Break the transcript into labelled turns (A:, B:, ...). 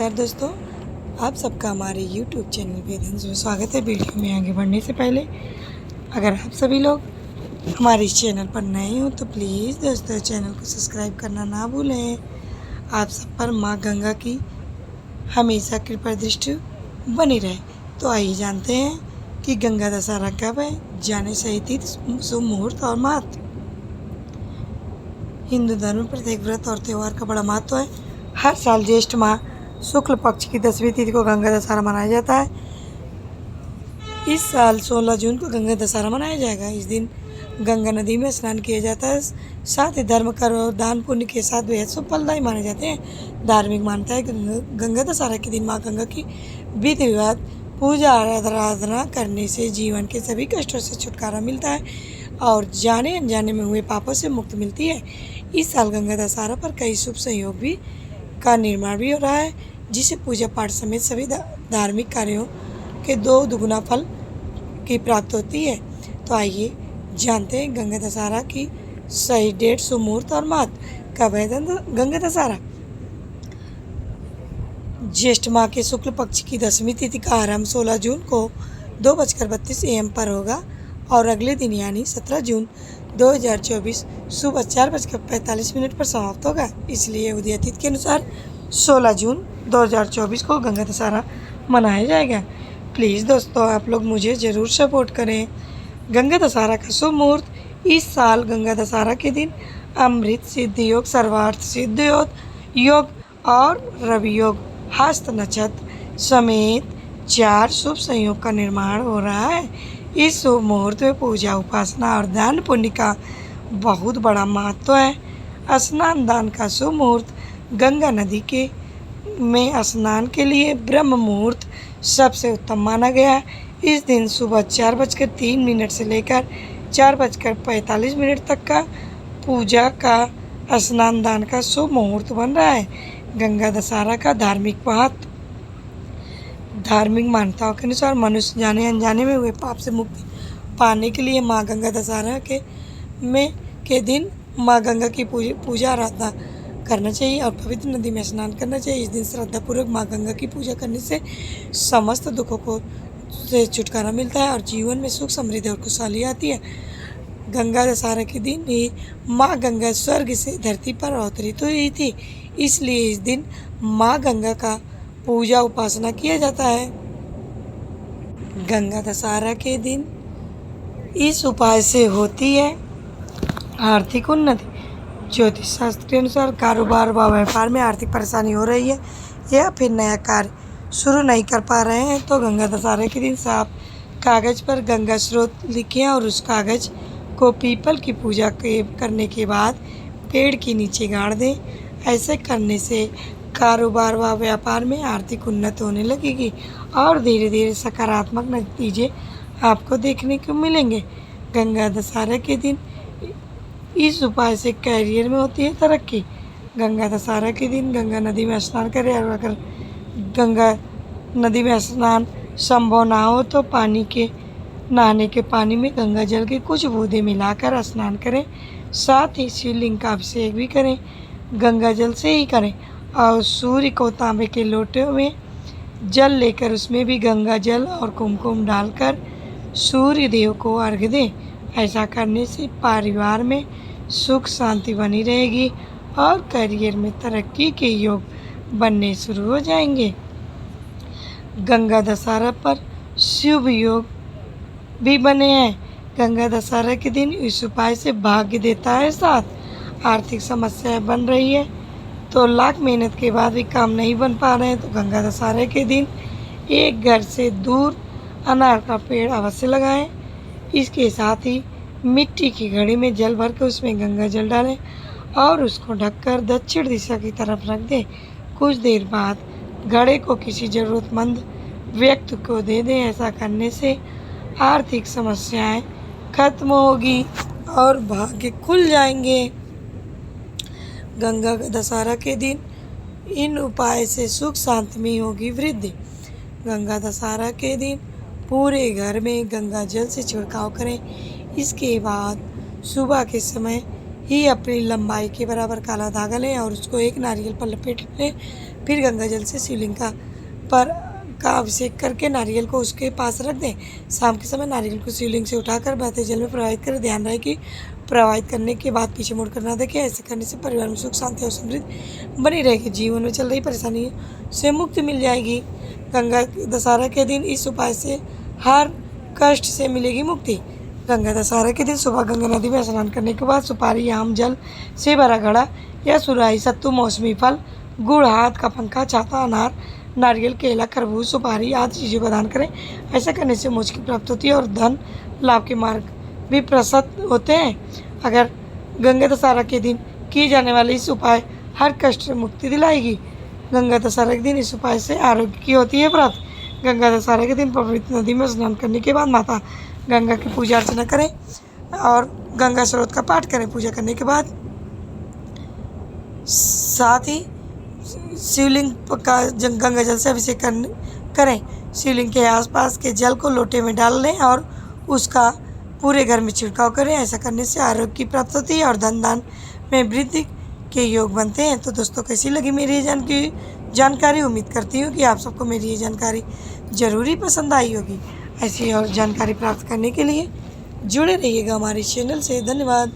A: नमस्कार दोस्तों, आप सबका हमारे YouTube चैनल पे धन से स्वागत है। वीडियो में आगे बढ़ने से पहले अगर आप सभी लोग हमारे इस चैनल पर नए हो तो प्लीज़ दोस्तों चैनल को सब्सक्राइब करना ना भूलें। आप सब पर माँ गंगा की हमेशा कृपा दृष्टि बनी रहे। तो आइए जानते हैं कि गंगा दशहरा कब है, जाने सही तिथि, शुभ मुहूर्त और महत्व। हिंदू धर्म में प्रत्येक व्रत और त्यौहार का बड़ा महत्व है। हर साल ज्येष्ठ माह शुक्ल पक्ष की 10वीं तिथि को गंगा दशहरा मनाया जाता है। इस साल 16 जून को गंगा दशहरा मनाया जाएगा। इस दिन गंगा नदी में स्नान किया जाता है। साथ ही धर्म कर्म और दान पुण्य के साथ बेहद शुभ फलदायी माने जाते हैं। धार्मिक मान्यता है गंगा दशहरा के दिन माँ गंगा की विधि विधान पूजा आराधना करने से जीवन के सभी कष्टों से छुटकारा मिलता है और जाने अनजाने में हुए पापों से मुक्ति मिलती है। इस साल गंगा दशहरा पर कई शुभ संयोग भी का निर्माण भी हो रहा है, जिसे पूजा पाठ समेत सभी धार्मिक कार्यों के 2 दुगुना फल की प्राप्ति होती है। तो आइए जानते हैं गंगा दशहरा की सही डेट, शुभ मुहूर्त और महत्व। कब है गंगा दशहरा? ज्येष्ठ माह के शुक्ल पक्ष की 10वीं तिथि का आरंभ 16 जून को 2:32 AM पर होगा और अगले दिन यानी 17 जून 2024 सुबह 4:45 पर समाप्त होगा। इसलिए उदय तिथि के अनुसार 16 जून 2024 को गंगा दशहरा मनाया जाएगा। प्लीज़ दोस्तों आप लोग मुझे ज़रूर सपोर्ट करें। गंगा दशहरा का शुभ मुहूर्त। इस साल गंगा दशहरा के दिन अमृत सिद्धि योग, सर्वार्थ सिद्धि योग और रवि योग, हस्त नक्षत्र समेत 4 शुभ संयोग का निर्माण हो रहा है। इस शुभ मुहूर्त में पूजा, उपासना और दान पुण्य का बहुत बड़ा महत्व है। स्नान दान का शुभ मुहूर्त। गंगा नदी के में स्नान के लिए ब्रह्म मुहूर्त सबसे उत्तम माना गया है। इस दिन सुबह 4:03 से लेकर 4:45 तक का पूजा का स्नान दान का शुभ मुहूर्त बन रहा है। गंगा दशहरा का धार्मिक महत्व। धार्मिक मान्यताओं के अनुसार मनुष्य जाने अनजाने में हुए पाप से मुक्ति पाने के लिए माँ गंगा दशहरा के दिन माँ गंगा की पूजा आराधना करना चाहिए और पवित्र नदी में स्नान करना चाहिए। इस दिन श्रद्धापूर्वक माँ गंगा की पूजा करने से समस्त दुखों से छुटकारा मिलता है और जीवन में सुख, समृद्धि और खुशहाली आती है। गंगा दशहरा के दिन ही माँ गंगा स्वर्ग से धरती पर अवतरित हुई थी, इसलिए इस दिन माँ गंगा का पूजा उपासना किया जाता है। गंगा दशहरा के दिन इस उपाय से होती है आर्थिक उन्नति। ज्योतिष शास्त्र के अनुसार कारोबार व व्यापार में आर्थिक परेशानी हो रही है या फिर नया कार्य शुरू नहीं कर पा रहे हैं तो गंगा दशहरा के दिन साफ कागज़ पर गंगा स्रोत लिखें और उस कागज़ को पीपल की पूजा करने के बाद पेड़ के नीचे गाड़ दें। ऐसे करने से कारोबार व व्यापार में आर्थिक उन्नति होने लगेगी और धीरे धीरे सकारात्मक नतीजे आपको देखने को मिलेंगे। गंगा दशहरा के दिन इस उपाय से कैरियर में होती है तरक्की। गंगा दशहरा के दिन गंगा नदी में स्नान करें और अगर गंगा नदी में स्नान संभव ना हो तो नहाने के पानी में गंगा जल के कुछ बूंदें मिलाकर स्नान करें। साथ ही शिवलिंग का अभिषेक भी करें, गंगा जल से ही करें और सूर्य को तांबे के लोटे में जल लेकर उसमें भी गंगा जल और कुमकुम डालकर सूर्य देव को अर्घ्य दें। ऐसा करने से परिवार में सुख शांति बनी रहेगी और करियर में तरक्की के योग बनने शुरू हो जाएंगे। गंगा दशहरा पर शुभ योग भी बने हैं। गंगा दशहरा के दिन इस उपाय से भाग्य देता है साथ। आर्थिक समस्याएं बन रही है तो लाख मेहनत के बाद भी काम नहीं बन पा रहे हैं तो गंगा दशहरा के दिन एक घर से दूर अनार का पेड़ अवश्य लगाएं। इसके साथ ही मिट्टी की घड़ी में जल भर के उसमें गंगा जल डालें और उसको ढककर दक्षिण दिशा की तरफ रख दें। कुछ देर बाद घड़े को किसी ज़रूरतमंद व्यक्ति को दे दें। ऐसा करने से आर्थिक समस्याएं खत्म होगी और भाग्य खुल जाएंगे। गंगा दशहरा के दिन इन उपाय से सुख शांति में होगी वृद्धि। गंगा दशहरा के दिन पूरे घर में गंगा जल से छिड़काव करें। इसके बाद सुबह के समय ही अपनी लंबाई के बराबर काला धागा लें और उसको एक नारियल पर लपेट लें। फिर गंगा जल से शिवलिंग का अभिषेक करके नारियल को उसके पास रख दें। शाम के समय नारियल को शिवलिंग से उठाकर बहते जल में प्रवाहित करें। ध्यान रहे कि प्रवाहित करने के बाद पीछे मुड़कर ना देखें। ऐसे करने से परिवार में सुख शांति और समृद्धि बनी रहेगी। जीवन में चल रही परेशानियों से मुक्ति मिल जाएगी। गंगा दशहरा के दिन इस उपाय से हर कष्ट से मिलेगी मुक्ति। गंगा दशहरा के दिन सुबह गंगा नदी में स्नान करने के बाद सुपारी, आम, जल से भरा घड़ा या सुराही, सत्तू, मौसमी फल, गुड़, हाथ का पंखा, छाता, अनार, नारियल, केला, खरबूज, सुपारी आदि चीज़ों का दान करें। ऐसा करने से मोक्ष की प्राप्ति होती है और धन लाभ के मार्ग भी प्रशस्त होते हैं। अगर गंगा दशहरा के दिन किए जाने वाले इस उपाय हर कष्ट से मुक्ति दिलाएगी। गंगा दशहरा के दिन इस उपाय से आरोग्य की होती है प्राप्ति। गंगा दशहरा के दिन पवित्र नदी में स्नान करने के बाद माता गंगा की पूजा अर्चना करें और गंगा स्रोत का पाठ करें। पूजा करने के बाद साथ ही शिवलिंग का गंगा जल से अभिषेक करें। शिवलिंग के आसपास के जल को लोटे में डाल लें और उसका पूरे घर में छिड़काव करें। ऐसा करने से आरोग्य की प्राप्ति होती है और धन दान में वृद्धि के योग बनते हैं। तो दोस्तों, कैसी लगी मेरी ये जानकारी? उम्मीद करती हूँ कि आप सबको मेरी ये जानकारी ज़रूरी पसंद आई होगी। ऐसी और जानकारी प्राप्त करने के लिए जुड़े रहिएगा हमारे चैनल से। धन्यवाद।